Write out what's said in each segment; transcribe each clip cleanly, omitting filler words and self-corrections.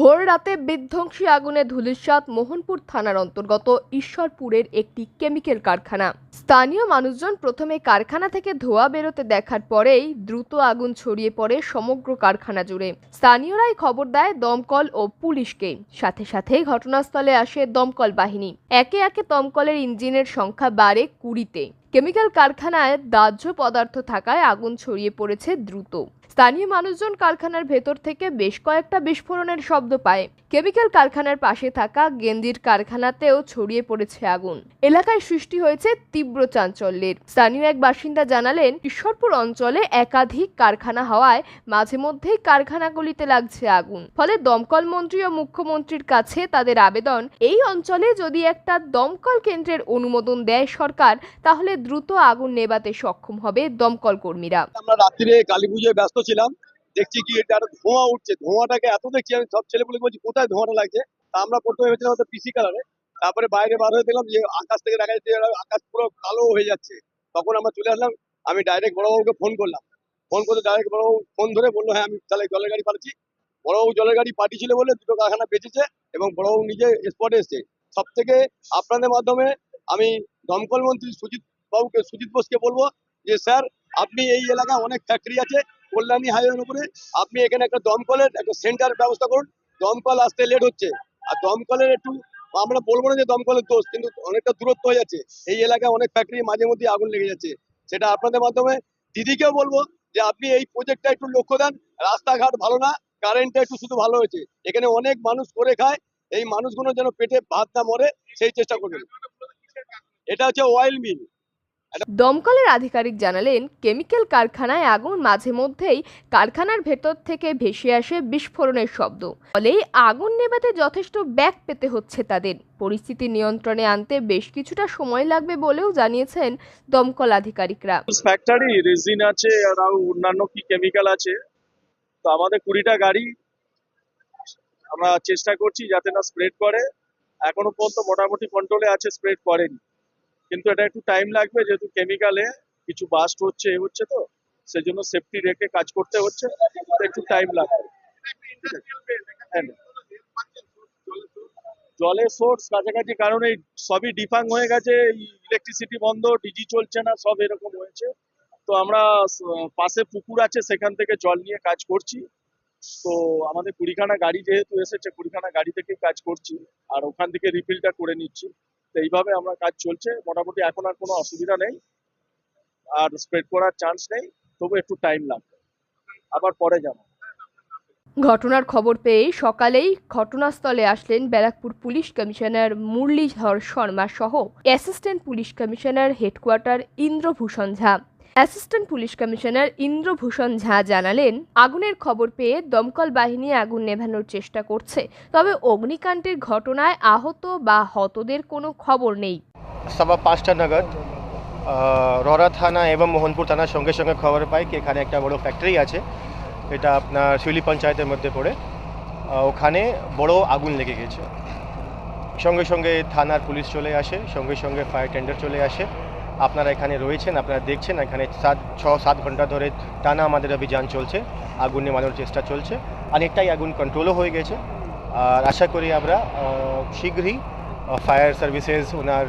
ভোর রাতে বিধ্বংসী আগুনে ধূলিসাৎ মোহনপুর থানার অন্তর্গত ঈশ্বরপুরের একটি কেমিক্যাল কারখানা। স্থানীয় মানুষজন প্রথমে কারখানা থেকে ধোঁয়া বেরোতে দেখার পরেই দ্রুত আগুন ছড়িয়ে পড়ে সমগ্র কারখানা জুড়ে। স্থানীয়রাই খবর দেয় দমকল ও পুলিশকে। সাথে সাথে ঘটনাস্থলে আসে দমকল বাহিনী। একে একে দমকলের ইঞ্জিনের সংখ্যা বাড়ে 20-তে। কেমিক্যাল কারখানায় দাহ্য পদার্থ থাকায় আগুন ছড়িয়ে পড়েছে দ্রুত। স্থানীয় মানুষজন কারখানার ভেতর থেকে বেশ কয়েকটা বিস্ফোরণের শব্দ পায়। কেমিক্যাল কারখানার পাশে থাকা গেঞ্জির কারখানাতেও ছড়িয়ে পড়েছে আগুন। এলাকায় সৃষ্টি হয়েছে তীব্র চাঞ্চল্যের। স্থানীয় এক বাসিন্দা জানালেন, ঈশ্বরপুর অঞ্চলে একাধিক কারখানা হওয়ায় মাঝে মধ্যেই কারখানাগুলিতে লাগছে আগুন। ফলে দমকল মন্ত্রী ও মুখ্যমন্ত্রীর কাছে তাদের আবেদন, এই অঞ্চলে যদি একটা দমকল কেন্দ্রের অনুমোদন দেয় সরকার, তাহলে দ্রুত আগুন নেভাতে সক্ষম হবে দমকল কর্মীরা। আমরা রাত্রিরে কালী পুজোয় ব্যস্ত ছিলাম, দেখছি কি এটা একটা ধোঁয়া উঠছে। ধোঁয়াটাকে এত দেখছি, আমি সব ছেলেপুলে বলছি কোথায় ধোঁয়াটা লাগছে। তা আমরা প্রথমে ভেবেছিলাম হয়তো পিসি কালারে, তারপরে বাইরে বার হয়ে দেখলাম যে আকাশ থেকে দেখা যাচ্ছে আকাশ পুরো কালো হয়ে যাচ্ছে। তখন আমরা চলে আসলাম, আমি ডাইরেক্ট বড়বাবুকে ফোন করলাম। ফোন করে ডাইরেক্ট বড়বাবু ফোন ধরে বললো, হ্যাঁ আমি তাহলে জলের গাড়ি পাঠাচ্ছি। বড়বাবু জলের গাড়ি পাঠিয়েছিল বলে দুটো কারখানা বেঁচেছে এবং বড়বাবু নিজে স্পটে এসছে। সব থেকে আপনাদের মাধ্যমে আমি দমকল মন্ত্রী সুজিত বোসকে বলবো যে স্যার, আপনি এই এলাকায় অনেক ফ্যাক্টরি আছে কল্যাণী হাইওয়ের উপরে, আপনি এখানে একটা দমকলের একটা সেন্টার ব্যবস্থা করুন। দমকল আসতে লেট হচ্ছে, আর দমকলের একটু আমরা বলবো না যে দমকলের দোষ, কিন্তু অনেকটা দূরত্ব হয়ে যাচ্ছে। এই এলাকায় অনেক ফ্যাক্টরি মাঝে মধ্যে আগুন লেগে যাচ্ছে। সেটা আপনাদের মাধ্যমে দিদিকেও বলবো যে আপনি এই প্রজেক্টটা একটু লক্ষ্য দেন। রাস্তাঘাট ভালো না, কারেন্টটা একটু শুধু ভালো হয়েছে। এখানে অনেক মানুষ করে খায়, এই মানুষগুলো যেন পেটে ভাত না মরে সেই চেষ্টা করবেন। এটা হচ্ছে অয়েল মিল। দমকলের আধিকারিক জানালেন, কেমিক্যাল কারখানায় আগুন মাঝে মধ্যেই কারখানার ভেতর থেকে ভেসে আসে বিস্ফোরণের শব্দ। ফলে আগুন নেভাতে যথেষ্ট ব্যাগ পেতে হচ্ছে তাদের। পরিস্থিতি নিয়ন্ত্রণে আনতে বেশ কিছুটা সময় লাগবে বলেও জানিয়েছেন দমকল আধিকারিকরা। ফ্যাক্টরি রেজিন আছে আর অন্যান্য কি কেমিক্যাল আছে, তো আমাদের 20টা গাড়ি আমরা চেষ্টা করছি যাতে না স্প্রেড করে। এখনো পর্যন্ত মোটামুটি কন্ট্রোলে আছে, স্প্রেড করেনি। কিন্তু এটা একটু টাইম লাগবে, যেহেতু কেমিক্যালে কিছু বাস্ট হচ্ছে হচ্ছে, তো সেজন্য সেফটি রেখে কাজ করতে হচ্ছে, একটু টাইম লাগবে। জলের সোর্স কাছাকাছি, কারণ এই সবই ডিফাং হয়ে গেছে, ইলেকট্রিসিটি বন্ধ, ডিজি চলছে না, সব এরকম হয়েছে। তো আমরা পাশে পুকুর আছে, সেখান থেকে জল নিয়ে কাজ করছি। তো আমাদের 20খানা গাড়ি যেহেতু এসেছে, 20খানা গাড়ি থেকে কাজ করছি, আর ওখান থেকে রিফিলটা করে নিচ্ছি। তো এইভাবে আমরা কাজ চলছে মোটামুটি। এখন আর কোনো অসুবিধা নেই, আর স্প্রেড করার চান্স নেই, তবু একটু টাইম লাগবে, আবার পরে যাবো। ঘটনার খবর পেয়ে সকালেই ঘটনাস্থলে আসলেন ব্যারাকপুর পুলিশ কমিশনার মুরলীধর শর্মা সহ assistant police commissioner headquarter Indrabhushan ঝা। অ্যাসিস্ট্যান্ট পুলিশ কমিশনার ইন্দ্রভূষণ ঝা জানালেন, আগুনের খবর পেয়ে দমকল বাহিনী আগুন নেভানোর চেষ্টা করছে, তবে অগ্নিকাণ্ডের ঘটনায় আহত বা হতদের কোনো খবর নেই। 5:15 নাগাদ ররা থানা এবং মোহনপুর থানার সঙ্গে সঙ্গে খবর পাই কি এখানে একটা বড় ফ্যাক্টরি আছে, এটা আপনার শিউলি পঞ্চায়েতের মধ্যে পড়ে। ওখানে বড় আগুন লেগে গেছে। সঙ্গে সঙ্গে থানার পুলিশ চলে আসে, সঙ্গে সঙ্গে ফায়ার টেন্ডার চলে আসে। আপনারা এখানে রয়েছেন, আপনারা দেখছেন এখানে 6-7 ঘন্টা ধরে টানা আমাদের অভিযান চলছে, আগুন নেভানোর চেষ্টা চলছে। অনেকটাই আগুন কন্ট্রোলও হয়ে গেছে, আর আশা করি আমরা শীঘ্রই ফায়ার সার্ভিসেস ওনার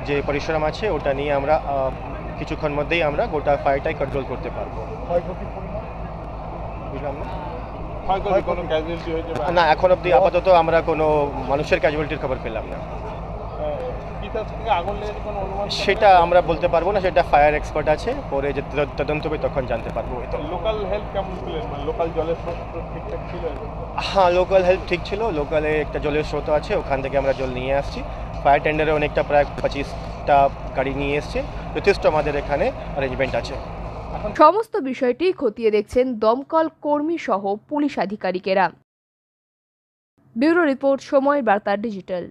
যে পরিশ্রম আছে ওটা নিয়ে আমরা কিছুক্ষণ মধ্যেই আমরা গোটা ফায়ারটাই কন্ট্রোল করতে পারবো। বুঝলাম না, এখন অবধি আপাতত আমরা কোনো মানুষের ক্যাজুয়ালিটির খবর পেলাম না। সেটা আমরা বলতে পারবো না, সেটা ফায়ার এক্সপার্ট আছে, পরে যে তদন্ত হবে তখন জানতে পারবো। লোকাল হেল্প কেমন ছিল? লোকাল জলের স্রোত ঠিকঠাক ছিল? হ্যাঁ, লোকাল হেল্প ঠিক ছিল। লোকালে একটা জলের স্রোত আছে, ওখান থেকে আমরা জল নিয়ে আসছি। ফায়ার টেন্ডারে অনেকটা প্রায় 25টা গাড়ি নিয়ে এসছে, যথেষ্ট আমাদের এখানে অ্যারেঞ্জমেন্ট আছে। সমস্ত বিষয়টি খতিয়ে দেখছেন দমকল কর্মী সহ পুলিশ আধিকারিকেরা। ব্যুরো রিপোর্ট, সময় বার্তা ডিজিটাল।